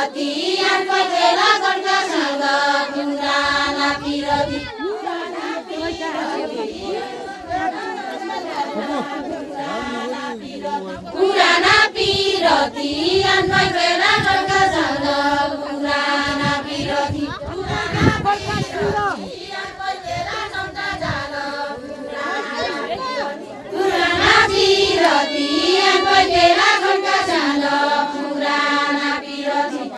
पिरती यानको तेला गड्कासँग पुराना पिरती पुराना पिरती यानको तेला गड्कासँग पुराना पिरती पुराना पिरती यानको तेला गड्कासँग पुराना पिरती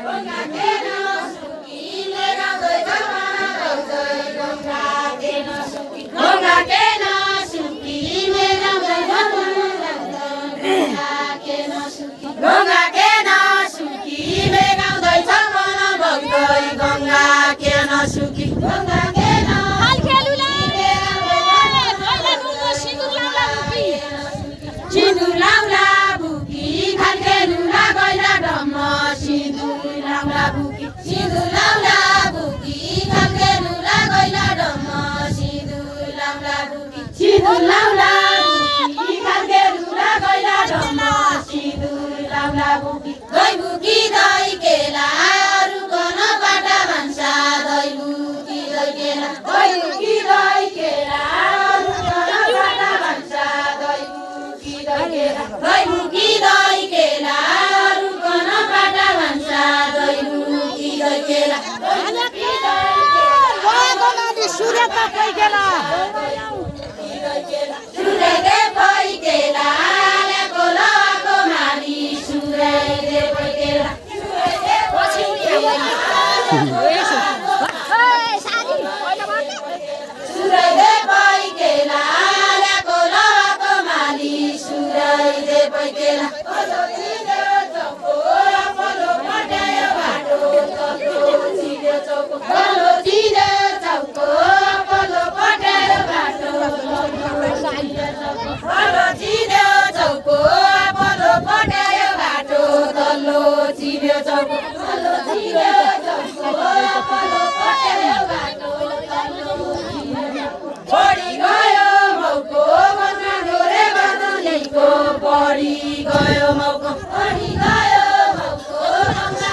सिन्दुर लाउला बुकी खालखेलुला गैला डम्म सिन्दुर लाउला बुकी सिन्दुर लाउला बुकी खालखेलुला गैला डम्म सिन्दुर लाउला बुकी सिन्दुर लाउला बुकी खालखेलुला गैला डम्म सिन्दुर लाउला बुकी दही बुकी दही केला अरु कन बाटा भान्सा दही बुकी दही केला दही बुकी दही केला अरु कन बाटा भान्सा दही दही मुकी दही केला अरु कन बाटा भान्सा दही मुकी दही केला सूर्य पै केला सूर्य दे पै केला ल्याको लको मारी सूर्य दे पै केला सूर्य दे पै केला ल्याको लको माली सूर्य दे पै केला पलो छिर्यो चौको पलो पट्यायो बाटो पलो छिर्यो चौको पलो छिर्यो चौको पलो पट्यायो बाटो पलो छिर्यो चौको पलो पट्यायो बाटो तल्लो छिर्यो चौको पलो छिर्यो चौको पलो पट्यायो बाटो तल्लो पढी गयो मौको बस्न डोरे बदुलीको पढी गयो मौको पढी गयो मौको